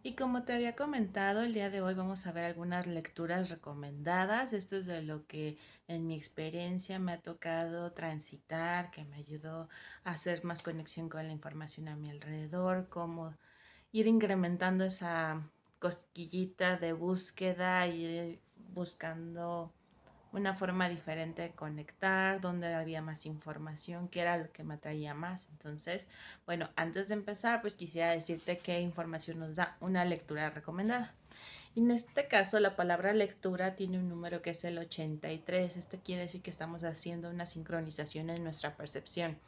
Y como te había comentado, el día de hoy vamos a ver algunas lecturas recomendadas. Esto es de lo que en mi experiencia me ha tocado transitar, que me ayudó a hacer más conexión con la información a mi alrededor, cómo ir incrementando esa cosquillita de búsqueda y ir buscando una forma diferente de conectar, donde había más información, que era lo que me atraía más. Entonces, bueno, antes de empezar, pues quisiera decirte qué información nos da una lectura recomendada. Y en este caso, la palabra lectura tiene un número que es el 83. Esto quiere decir que estamos haciendo una sincronización en nuestra percepción.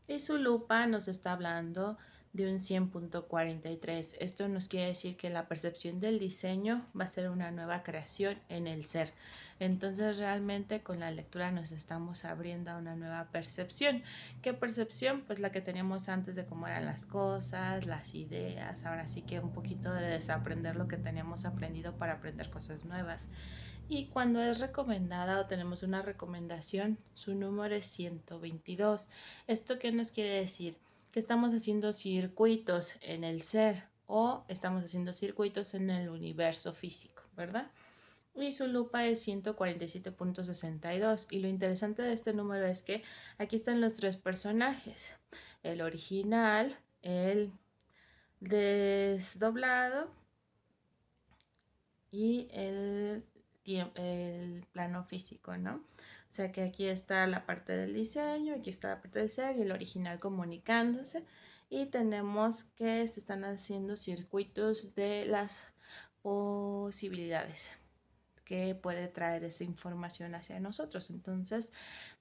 Y su lupa nos está hablando de un 100.43. Esto nos quiere decir que la percepción del diseño va a ser una nueva creación en el ser. Entonces realmente con la lectura nos estamos abriendo a una nueva percepción. ¿Qué percepción? Pues la que teníamos antes de cómo eran las cosas, las ideas. Ahora sí que un poquito de desaprender lo que teníamos aprendido para aprender cosas nuevas. Y cuando es recomendada o tenemos una recomendación, su número es 122. ¿Esto qué nos quiere decir? Que estamos haciendo circuitos en el ser o estamos haciendo circuitos en el universo físico, ¿verdad? Y su lupa es 147.62. Y lo interesante de este número es que aquí están los tres personajes. El original, el desdoblado y el plano físico, ¿no? O sea que aquí está la parte del diseño, aquí está la parte del ser y el original comunicándose. Y tenemos que se están haciendo circuitos de las posibilidades que puede traer esa información hacia nosotros. Entonces,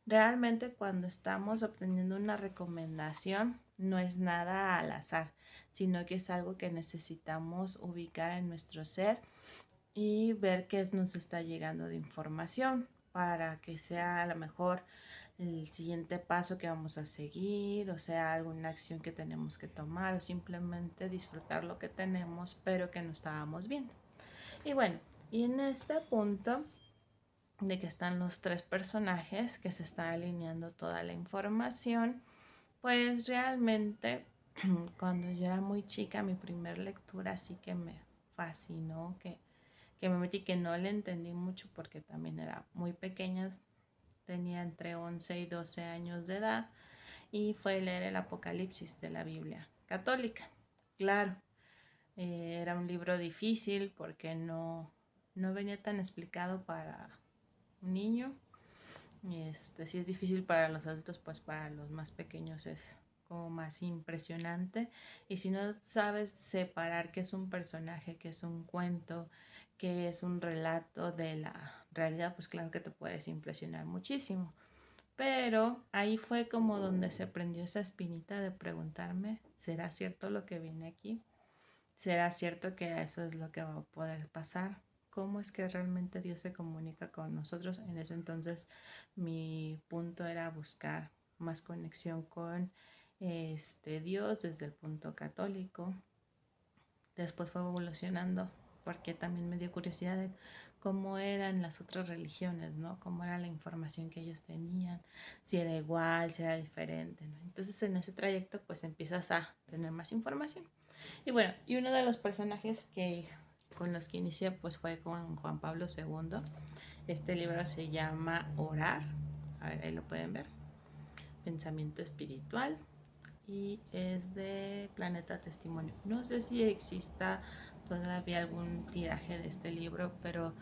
realmente cuando estamos obteniendo una recomendación, no es nada al azar, sino que es algo que necesitamos ubicar en nuestro ser y ver qué nos está llegando de información para que sea a lo mejor el siguiente paso que vamos a seguir, o sea, alguna acción que tenemos que tomar o simplemente disfrutar lo que tenemos pero que no estábamos viendo. Y bueno, y en este punto de que están los tres personajes, que se está alineando toda la información, pues realmente cuando yo era muy chica, mi primer lectura sí que me fascinó, que me metí, que no le entendí mucho porque también era muy pequeña, tenía entre 11 y 12 años de edad, y fue leer el Apocalipsis de la Biblia católica. Claro, era un libro difícil porque no venía tan explicado para un niño. Si es difícil para los adultos, pues para los más pequeños es como más impresionante. Y si no sabes separar qué es un personaje, qué es un cuento, qué es un relato de la realidad, pues claro que te puedes impresionar muchísimo. Pero ahí fue como donde se prendió esa espinita de preguntarme, ¿será cierto lo que viene aquí? ¿Será cierto que eso es lo que va a poder pasar? ¿Cómo es que realmente Dios se comunica con nosotros? En ese entonces mi punto era buscar más conexión con Dios desde el punto católico. Después fue evolucionando porque también me dio curiosidad de cómo eran las otras religiones, ¿no? Cómo era la información que ellos tenían, si era igual, si era diferente, ¿no? Entonces en ese trayecto pues empiezas a tener más información. Y bueno, y uno de los personajes que con los que inicié pues fue con Juan Pablo II. Este libro se llama Orar, a ver, ahí lo pueden ver, Pensamiento Espiritual, y es de Planeta Testimonio. No sé si exista todavía algún tiraje de este libro, pero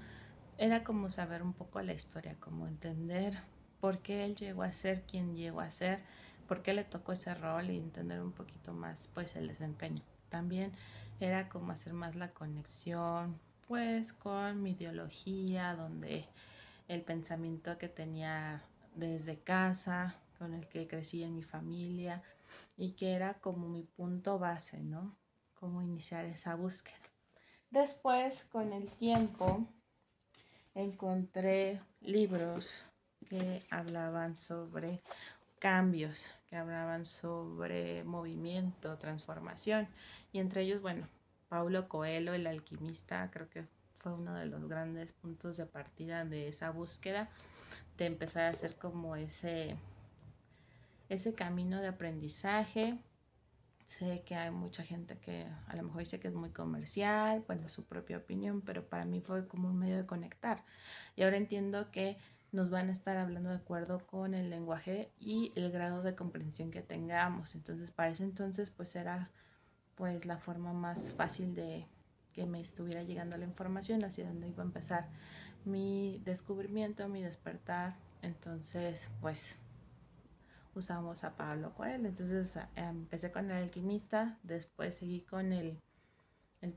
era como saber un poco la historia, como entender por qué él llegó a ser quien llegó a ser, por qué le tocó ese rol y entender un poquito más pues el desempeño. También era como hacer más la conexión pues con mi ideología, donde el pensamiento que tenía desde casa, con el que crecí en mi familia y que era como mi punto base, ¿no? Cómo iniciar esa búsqueda. Después, con el tiempo, encontré libros que hablaban sobre cambios, que hablaban sobre movimiento, transformación, y entre ellos, bueno, Paulo Coelho, el alquimista, creo que fue uno de los grandes puntos de partida de esa búsqueda, de empezar a hacer como ese camino de aprendizaje Sé que hay mucha gente que a lo mejor dice que es muy comercial, bueno, su propia opinión, pero para mí fue como un medio de conectar. Y ahora entiendo que nos van a estar hablando de acuerdo con el lenguaje y el grado de comprensión que tengamos. Entonces, para ese entonces, pues era pues la forma más fácil de que me estuviera llegando la información, hacia donde iba a empezar mi descubrimiento, mi despertar. Entonces, pues usamos a Pablo Coelho. Entonces empecé con el alquimista, después seguí con el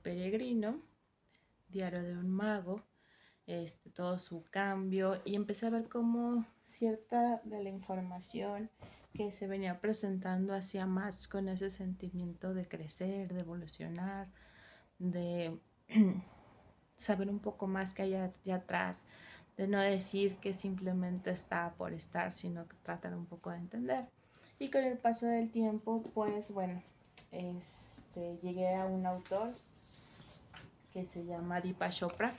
peregrino, diario de un mago, todo su cambio, y empecé a ver cómo cierta de la información que se venía presentando hacía match con ese sentimiento de crecer, de evolucionar, de saber un poco más que hay allá atrás, de no decir que simplemente está por estar, sino que tratar un poco de entender. Y con el paso del tiempo, pues bueno, llegué a un autor que se llama Deepak Chopra.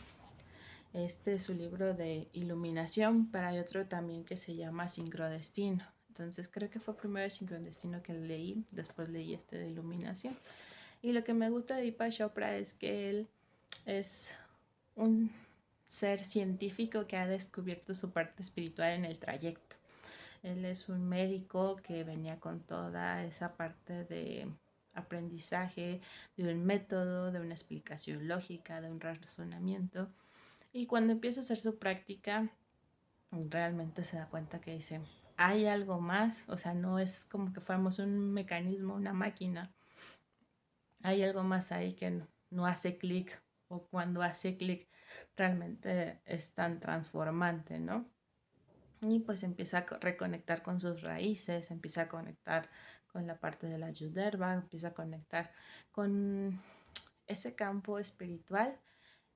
Este es su libro de iluminación, pero hay otro también que se llama Sincrodestino. Entonces creo que fue primero el Sincrodestino que leí, después leí este de iluminación. Y lo que me gusta de Deepak Chopra es que él es un ser científico que ha descubierto su parte espiritual en el trayecto. Él es un médico que venía con toda esa parte de aprendizaje, de un método, de una explicación lógica, de un razonamiento. Y cuando empieza a hacer su práctica, realmente se da cuenta que dice, hay algo más, o sea, no es como que fuéramos un mecanismo, una máquina, hay algo más ahí que no hace clic, o cuando hace clic realmente es tan transformante, ¿no? Y pues empieza a reconectar con sus raíces, empieza a conectar con la parte de la Yuderba, empieza a conectar con ese campo espiritual,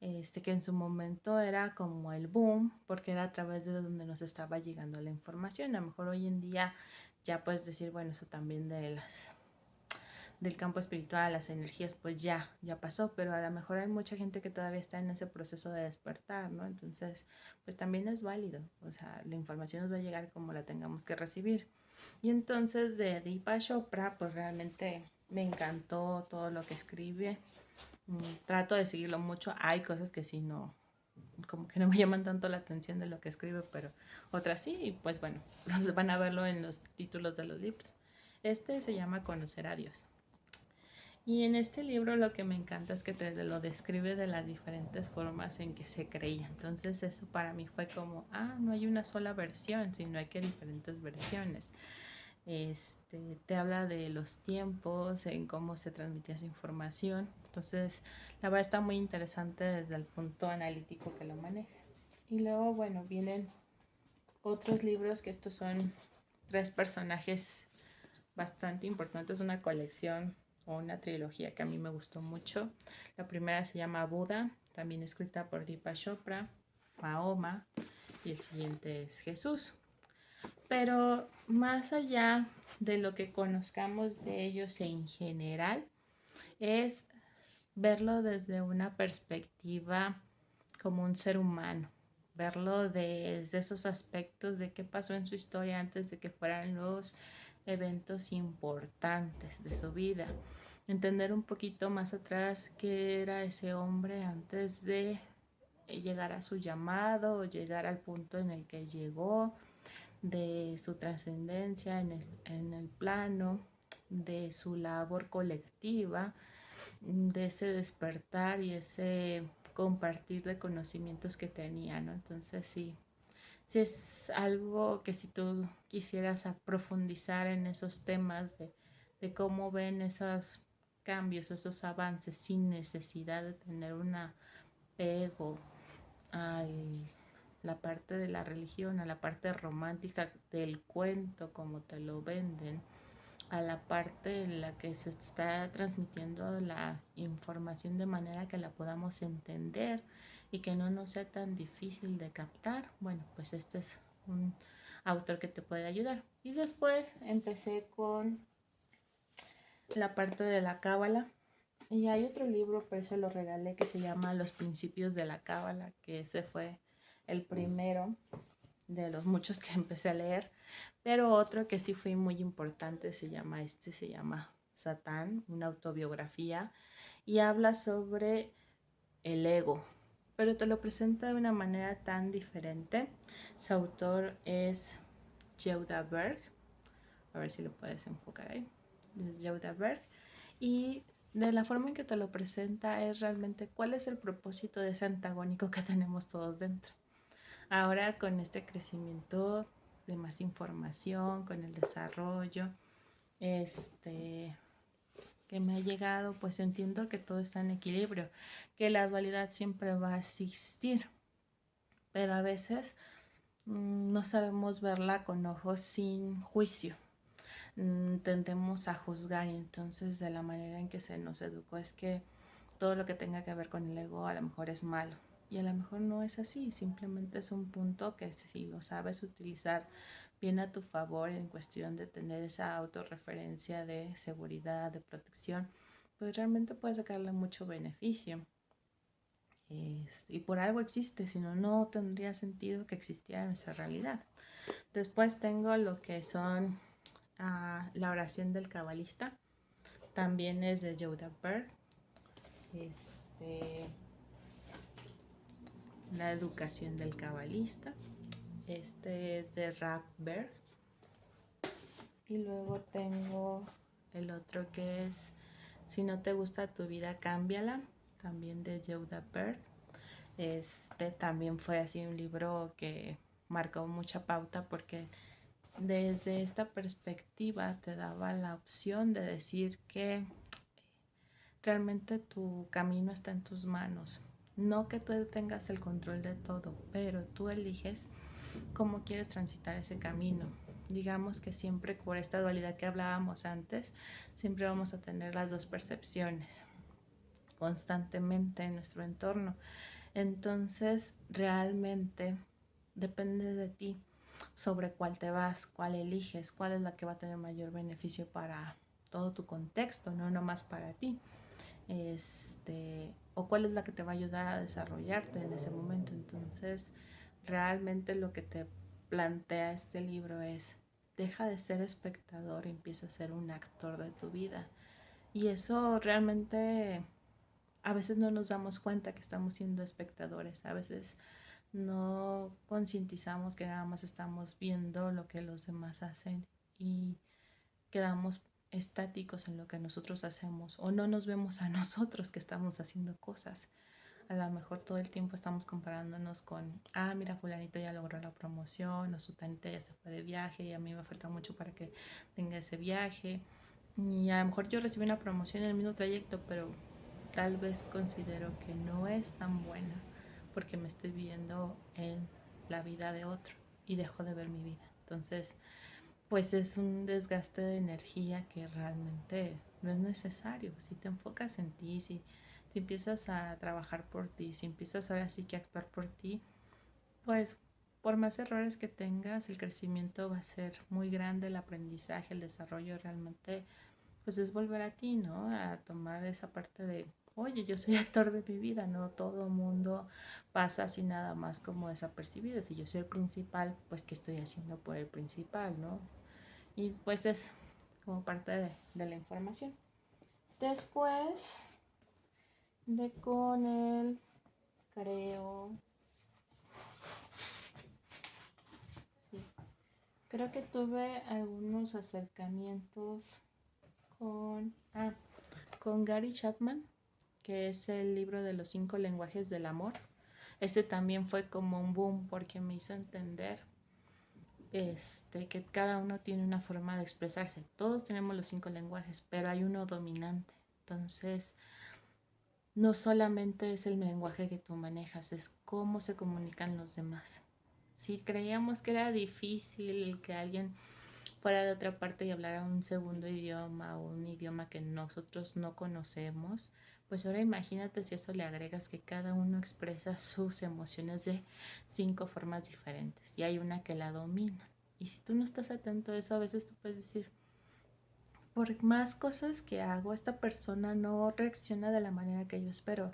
que en su momento era como el boom, porque era a través de donde nos estaba llegando la información. A lo mejor hoy en día ya puedes decir, bueno, eso también del campo espiritual, las energías, pues ya pasó, pero a lo mejor hay mucha gente que todavía está en ese proceso de despertar, ¿no? Entonces, pues también es válido, o sea, la información nos va a llegar como la tengamos que recibir. Y entonces de Deepak Chopra, pues realmente me encantó todo lo que escribe. Trato de seguirlo mucho, hay cosas que sí no, como que no me llaman tanto la atención de lo que escribe, pero otras sí, y pues bueno, van a verlo en los títulos de los libros. Este se llama Conocer a Dios. Y en este libro lo que me encanta es que te lo describe de las diferentes formas en que se creía. Entonces eso para mí fue como, no hay una sola versión, sino hay que diferentes versiones. Te habla de los tiempos, en cómo se transmitía esa información. Entonces la verdad está muy interesante desde el punto analítico que lo maneja. Y luego, bueno, vienen otros libros que estos son 3 personajes bastante importantes, una colección o una trilogía que a mí me gustó mucho. La primera se llama Buda, también escrita por Deepak Chopra, Mahoma, y el siguiente es Jesús. Pero más allá de lo que conozcamos de ellos en general, es verlo desde una perspectiva como un ser humano, verlo desde esos aspectos de qué pasó en su historia antes de que fueran los eventos importantes de su vida, entender un poquito más atrás qué era ese hombre antes de llegar a su llamado o llegar al punto en el que llegó, de su trascendencia en el plano, de su labor colectiva, de ese despertar y ese compartir de conocimientos que tenía, ¿no? Entonces sí es algo que si tú quisieras profundizar en esos temas de cómo ven esos cambios, esos avances sin necesidad de tener un apego a la parte de la religión, a la parte romántica del cuento, como te lo venden, a la parte en la que se está transmitiendo la información de manera que la podamos entender y que no nos sea tan difícil de captar. Bueno, pues este es un autor que te puede ayudar. Y después empecé con la parte de la cábala. Y hay otro libro, pero se lo regalé, que se llama Los Principios de la Cábala, que ese fue el primero de los muchos que empecé a leer. Pero otro que sí fue muy importante se llama Satán, una autobiografía, y habla sobre el ego, pero te lo presenta de una manera tan diferente. Su autor es Yehuda Berg, a ver si lo puedes enfocar ahí, es Yehuda Berg, y de la forma en que te lo presenta es realmente cuál es el propósito de ese antagónico que tenemos todos dentro. Ahora con este crecimiento de más información, con el desarrollo, que me ha llegado, pues entiendo que todo está en equilibrio, que la dualidad siempre va a existir, pero a veces no sabemos verla con ojos sin juicio. Tendemos a juzgar, y entonces de la manera en que se nos educó es que todo lo que tenga que ver con el ego a lo mejor es malo. Y a lo mejor no es así, simplemente es un punto que si lo sabes utilizar bien a tu favor en cuestión de tener esa autorreferencia de seguridad, de protección, pues realmente puedes sacarle mucho beneficio. Y por algo existe, si no, no tendría sentido que existiera en nuestra realidad. Después tengo lo que son la oración del cabalista, también es de Yehuda Berg. La educación del cabalista, este es de Rav Berg. Y luego tengo el otro que es Si no te gusta tu vida, cámbiala, también de Yehuda Berg. También fue así un libro que marcó mucha pauta porque desde esta perspectiva te daba la opción de decir que realmente tu camino está en tus manos. No que tú tengas el control de todo, pero tú eliges cómo quieres transitar ese camino. Digamos que siempre por esta dualidad que hablábamos antes, siempre vamos a tener las dos percepciones constantemente en nuestro entorno. Entonces, realmente depende de ti sobre cuál te vas, cuál eliges, cuál es la que va a tener mayor beneficio para todo tu contexto, no nomás para ti. O cuál es la que te va a ayudar a desarrollarte en ese momento. Entonces, realmente lo que te plantea este libro es: deja de ser espectador y empieza a ser un actor de tu vida. Y eso realmente a veces no nos damos cuenta que estamos siendo espectadores, a veces no concientizamos que nada más estamos viendo lo que los demás hacen y quedamos estáticos en lo que nosotros hacemos, o no nos vemos a nosotros que estamos haciendo cosas. A lo mejor todo el tiempo estamos comparándonos con, mira, fulanito ya logró la promoción, o sutanita ya se fue de viaje y a mí me falta mucho para que tenga ese viaje. Y a lo mejor yo recibí una promoción en el mismo trayecto, pero tal vez considero que no es tan buena porque me estoy viendo en la vida de otro y dejo de ver mi vida. Entonces, pues es un desgaste de energía que realmente no es necesario. Si te enfocas en ti, si empiezas a trabajar por ti, si empiezas ahora sí que a actuar por ti, pues por más errores que tengas, el crecimiento va a ser muy grande, el aprendizaje, el desarrollo realmente, pues es volver a ti, ¿no? A tomar esa parte de, oye, yo soy actor de mi vida, no todo mundo pasa así nada más como desapercibido. Si yo soy el principal, pues ¿qué estoy haciendo por el principal, no? Y pues es como parte de la información. Después de con él, creo, sí, creo que tuve algunos acercamientos con, con Gary Chapman, que es el libro de los 5 lenguajes del amor. Este también fue como un boom porque me hizo entender que cada uno tiene una forma de expresarse. Todos tenemos los 5 lenguajes, pero hay uno dominante. Entonces, no solamente es el lenguaje que tú manejas, es cómo se comunican los demás. Si creíamos que era difícil que alguien fuera de otra parte y hablara un segundo idioma o un idioma que nosotros no conocemos, pues ahora imagínate si eso le agregas que cada uno expresa sus emociones de 5 formas diferentes y hay una que la domina. Y si tú no estás atento a eso, a veces tú puedes decir, por más cosas que hago, esta persona no reacciona de la manera que yo espero.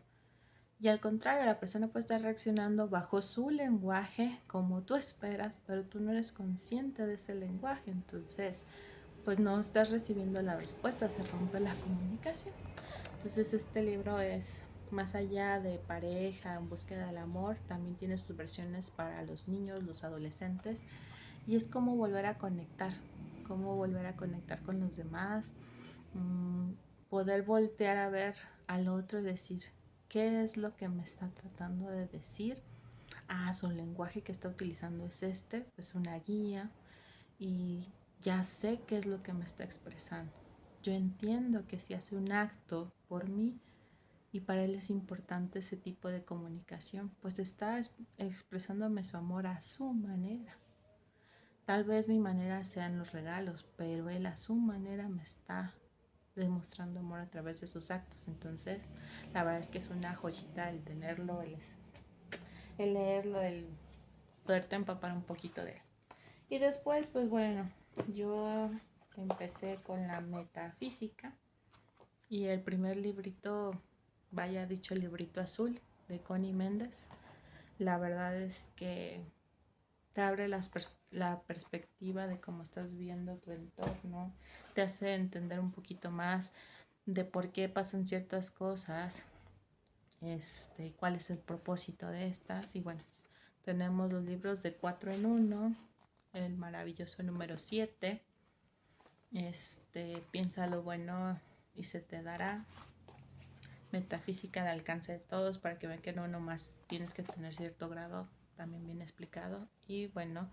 Y al contrario, la persona puede estar reaccionando bajo su lenguaje como tú esperas, pero tú no eres consciente de ese lenguaje. Entonces, pues no estás recibiendo la respuesta, se rompe la comunicación. Entonces este libro es más allá de pareja, en búsqueda del amor, también tiene sus versiones para los niños, los adolescentes, y es cómo volver a conectar con los demás, mmm, poder voltear a ver al otro y decir, ¿qué es lo que me está tratando de decir? Ah, su lenguaje que está utilizando es este, es una guía y ya sé qué es lo que me está expresando. Yo entiendo que si hace un acto por mí y para él es importante ese tipo de comunicación, pues está expresándome su amor a su manera. Tal vez mi manera sean los regalos, pero él a su manera me está demostrando amor a través de sus actos. Entonces, la verdad es que es una joyita el tenerlo, el leerlo, el poderte empapar un poquito de él. Y después, pues bueno, yo empecé con la metafísica y el primer librito, vaya dicho el librito azul de Connie Méndez, la verdad es que te abre la perspectiva de cómo estás viendo tu entorno, te hace entender un poquito más de por qué pasan ciertas cosas, cuál es el propósito de estas. Y bueno, tenemos los libros de 4 en 1, el maravilloso número 7, piensa lo bueno y se te dará, metafísica al alcance de todos, para que vean que no nomás tienes que tener cierto grado, también bien explicado, y bueno,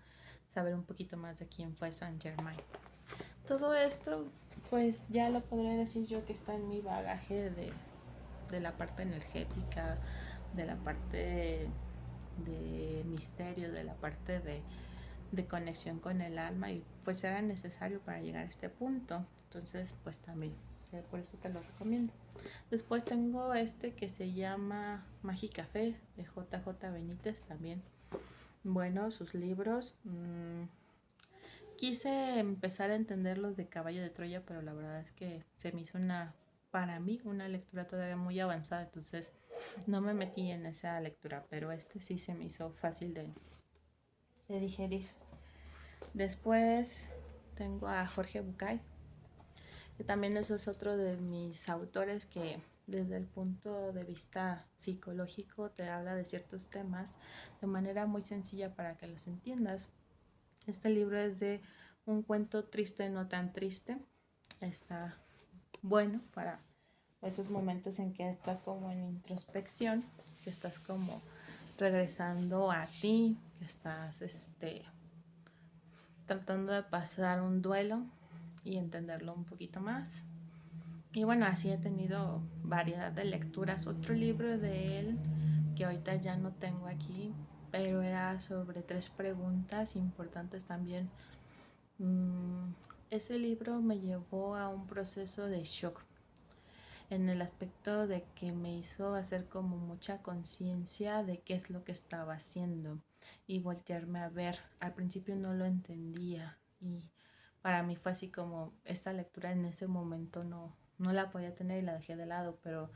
saber un poquito más de quién fue Saint Germain. Todo esto pues ya lo podría decir yo que está en mi bagaje de la parte energética, de la parte de misterio, de la parte de conexión con el alma, y pues era necesario para llegar a este punto. Entonces pues también, por eso te lo recomiendo. Después tengo este que se llama Magicafé de JJ Benítez también. Bueno, sus libros. Quise empezar a entender los de Caballo de Troya, pero la verdad es que se me hizo para mí, una lectura todavía muy avanzada, entonces no me metí en esa lectura, pero sí se me hizo fácil de digerir. Después tengo a Jorge Bucay, que también ese es otro de mis autores que desde el punto de vista psicológico te habla de ciertos temas de manera muy sencilla para que los entiendas. Este libro es de un cuento triste, no tan triste. Está bueno para esos momentos en que estás como en introspección, que estás como regresando a ti, que estás tratando de pasar un duelo y entenderlo un poquito más. Y bueno, así he tenido variedad de lecturas. Otro libro de él que ahorita ya no tengo aquí, pero era sobre 3 preguntas importantes también. Ese libro me llevó a un proceso de shock en el aspecto de que me hizo hacer como mucha conciencia de qué es lo que estaba haciendo y voltearme a ver. Al principio no lo entendía y para mí fue así como esta lectura en ese momento no la podía tener y la dejé de lado, pero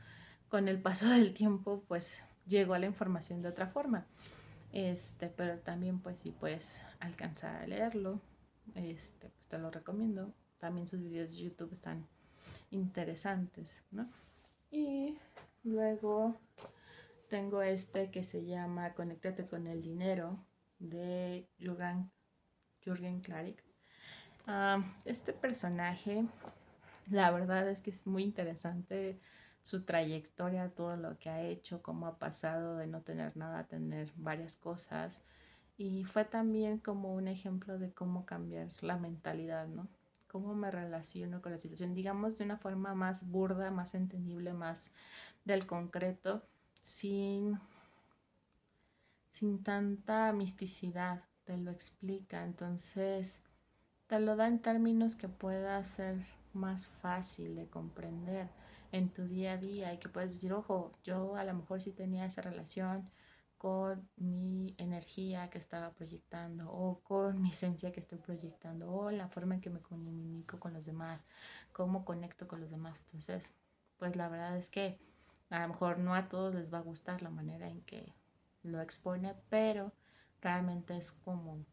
con el paso del tiempo pues llegó a la información de otra forma. Pero también pues si puedes alcanzar a leerlo, pues te lo recomiendo. También sus videos de YouTube están interesantes, ¿no? Y luego tengo que se llama Conéctate con el dinero de Jürgen Klarik. Este personaje, la verdad es que es muy interesante su trayectoria, todo lo que ha hecho, cómo ha pasado de no tener nada a tener varias cosas. Y fue también como un ejemplo de cómo cambiar la mentalidad, ¿no? Cómo me relaciono con la situación, digamos, de una forma más burda, más entendible, más del concreto, sin, sin tanta misticidad, te lo explica. Entonces, te lo da en términos que pueda ser más fácil de comprender en tu día a día y que puedes decir, ojo, yo a lo mejor sí tenía esa relación con mi energía que estaba proyectando o con mi esencia que estoy proyectando o la forma en que me comunico con los demás, cómo conecto con los demás. Entonces, pues la verdad es que a lo mejor no a todos les va a gustar la manera en que lo expone, pero realmente es como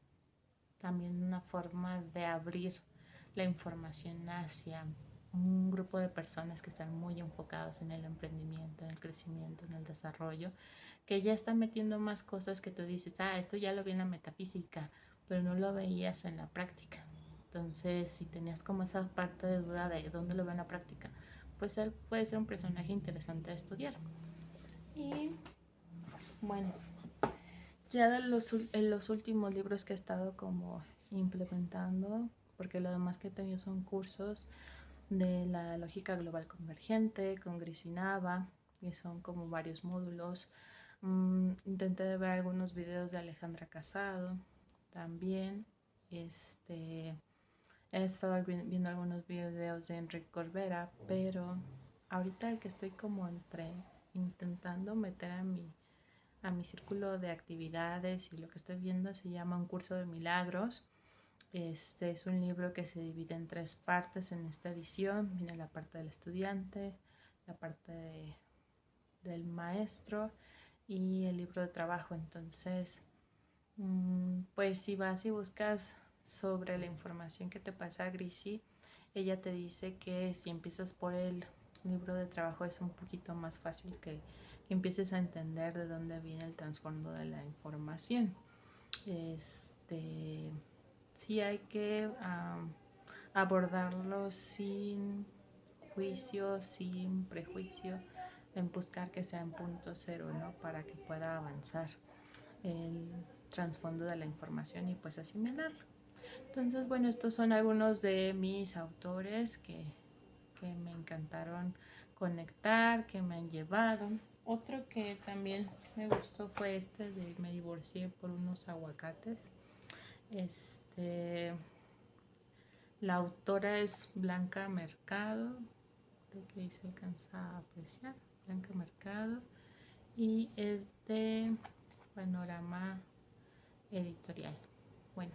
también una forma de abrir la información hacia un grupo de personas que están muy enfocados en el emprendimiento, en el crecimiento, en el desarrollo, que ya están metiendo más cosas que tú dices, esto ya lo vi en la metafísica, pero no lo veías en la práctica. Entonces, si tenías como esa parte de duda de dónde lo veo en la práctica, pues él puede ser un personaje interesante de estudiar. Y bueno, ya de en los últimos libros que he estado como implementando, porque lo demás que he tenido son cursos de la lógica global convergente con Grisinava, que son como varios módulos. Intenté ver algunos videos de Alejandra Casado también. He estado viendo algunos videos de Enrique Corbera, pero ahorita el que estoy como intentando meter a mi círculo de actividades y lo que estoy viendo se llama Un Curso de Milagros. Este es un libro que se divide en 3 partes en esta edición. Viene la parte del estudiante, la parte del maestro y el libro de trabajo. Entonces, pues si vas y buscas sobre la información que te pasa Grisi, ella te dice que si empiezas por el libro de trabajo es un poquito más fácil que empieces a entender de dónde viene el trasfondo de la información. Sí hay que abordarlo sin juicio, sin prejuicio, en buscar que sea en punto cero, ¿no? Para que pueda avanzar el trasfondo de la información y pues asimilarlo. Entonces, bueno, estos son algunos de mis autores que me encantaron conectar, que me han llevado. Otro que también me gustó fue este de Me divorcié por unos aguacates. La autora es Blanca Mercado, creo que ahí se alcanza a apreciar, Blanca Mercado, y es de Panorama Editorial. Bueno,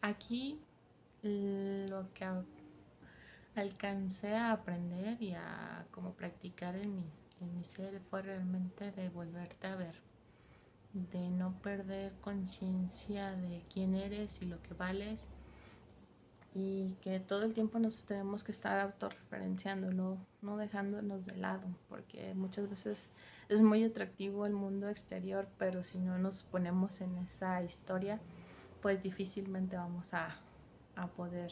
aquí lo que alcancé a aprender y a como practicar en mi ser fue realmente de volverte a ver, de no perder conciencia de quién eres y lo que vales, y que todo el tiempo nos tenemos que estar autorreferenciando, no dejándonos de lado, porque muchas veces es muy atractivo el mundo exterior, pero si no nos ponemos en esa historia, pues difícilmente vamos a poder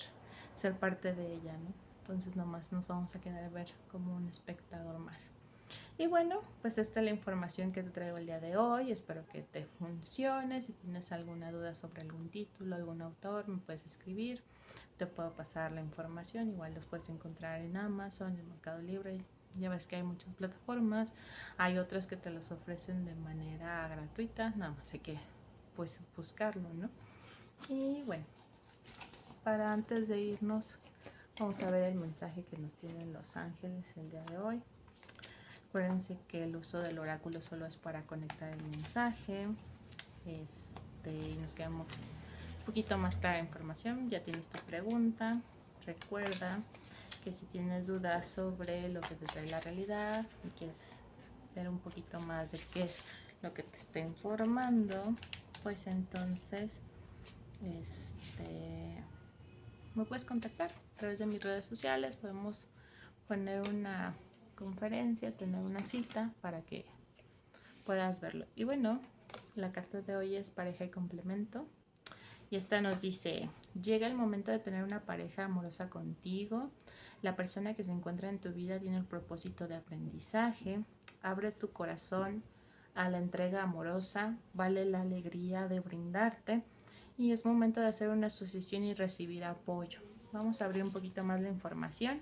ser parte de ella, ¿no? Entonces nomás nos vamos a quedar a ver como un espectador más. Y bueno, pues esta es la información que te traigo el día de hoy. Espero que te funcione. Si tienes alguna duda sobre algún título, algún autor, me puedes escribir. Te puedo pasar la información. Igual los puedes encontrar en Amazon, en Mercado Libre. Ya ves que hay muchas plataformas. Hay otras que te los ofrecen de manera gratuita. Nada más hay que pues buscarlo, ¿no? Y bueno, para antes de irnos, vamos a ver el mensaje que nos tienen los ángeles el día de hoy. Acuérdense que el uso del oráculo solo es para conectar el mensaje. Nos queda un poquito más clara la información. Ya tienes tu pregunta. Recuerda que si tienes dudas sobre lo que te trae la realidad y quieres ver un poquito más de qué es lo que te está informando, pues entonces me puedes contactar a través de mis redes sociales. Podemos poner una conferencia, tener una cita para que puedas verlo. Y bueno, la carta de hoy es pareja y complemento. Y esta nos dice, llega el momento de tener una pareja amorosa contigo. La persona que se encuentra en tu vida tiene el propósito de aprendizaje. Abre tu corazón a la entrega amorosa. Vale la alegría de brindarte. Y es momento de hacer una asociación y recibir apoyo. Vamos a abrir un poquito más la información.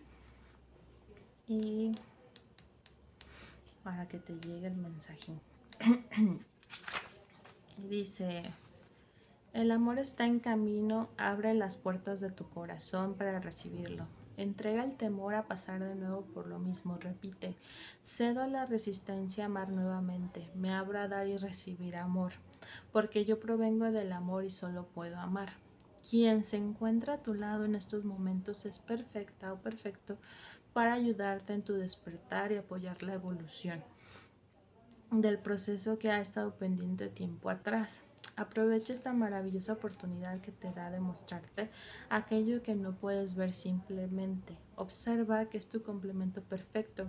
Y para que te llegue el mensaje. Y dice, el amor está en camino, abre las puertas de tu corazón para recibirlo. Entrega el temor a pasar de nuevo por lo mismo, repite, cedo a la resistencia a amar nuevamente, me abro a dar y recibir amor, porque yo provengo del amor y solo puedo amar. Quien se encuentra a tu lado en estos momentos es perfecta o perfecto para ayudarte en tu despertar y apoyar la evolución del proceso que ha estado pendiente tiempo atrás. Aprovecha esta maravillosa oportunidad que te da de mostrarte aquello que no puedes ver simplemente. Observa que es tu complemento perfecto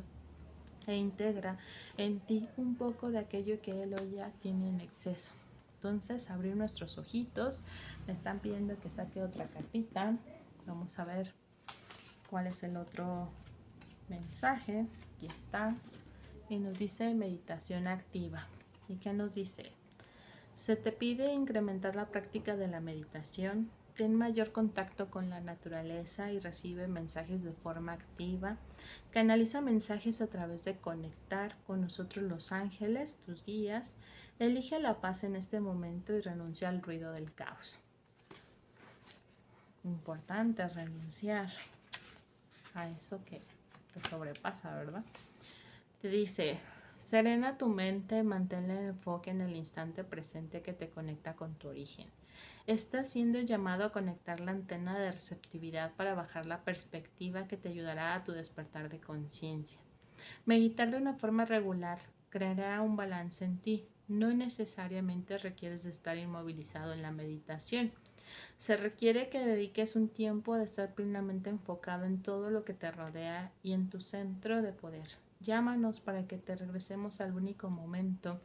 e integra en ti un poco de aquello que él o ella tiene en exceso. Entonces, abrir nuestros ojitos. Me están pidiendo que saque otra cartita. Vamos a ver cuál es el otro mensaje. Aquí está. Y nos dice meditación activa. ¿Y qué nos dice? Se te pide incrementar la práctica de la meditación. Ten mayor contacto con la naturaleza y recibe mensajes de forma activa. Canaliza mensajes a través de conectar con nosotros los ángeles, tus guías. Elige la paz en este momento y renuncia al ruido del caos. Importante renunciar a eso que te sobrepasa, ¿verdad? Te dice, serena tu mente, mantén el enfoque en el instante presente que te conecta con tu origen. Estás siendo llamado a conectar la antena de receptividad para bajar la perspectiva que te ayudará a tu despertar de conciencia. Meditar de una forma regular creará un balance en ti. No necesariamente requieres de estar inmovilizado en la meditación. Se requiere que dediques un tiempo de estar plenamente enfocado en todo lo que te rodea y en tu centro de poder. Llámanos para que te regresemos al único momento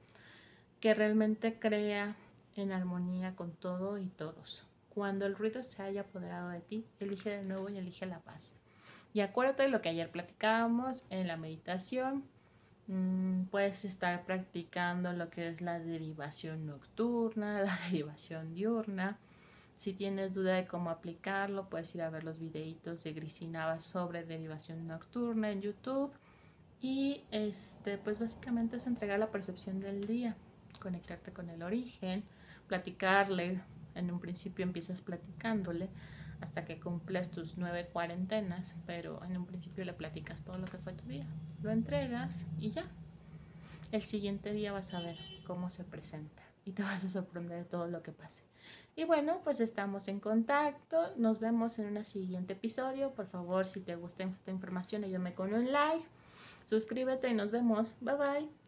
que realmente crea en armonía con todo y todos. Cuando el ruido se haya apoderado de ti, elige de nuevo y elige la paz. Y acuérdate de lo que ayer platicábamos en la meditación. Puedes estar practicando lo que es la derivación nocturna, la derivación diurna. Si tienes duda de cómo aplicarlo, puedes ir a ver los videitos de Grisinaba sobre derivación nocturna en YouTube. Y pues básicamente es entregar la percepción del día, conectarte con el origen, platicarle. En un principio empiezas platicándole hasta que cumples tus 9 cuarentenas, pero en un principio le platicas todo lo que fue tu día. Lo entregas y ya. El siguiente día vas a ver cómo se presenta y te vas a sorprender de todo lo que pase. Y bueno, pues estamos en contacto. Nos vemos en un siguiente episodio. Por favor, si te gusta esta información, ayúdame con un like. Suscríbete y nos vemos. Bye bye.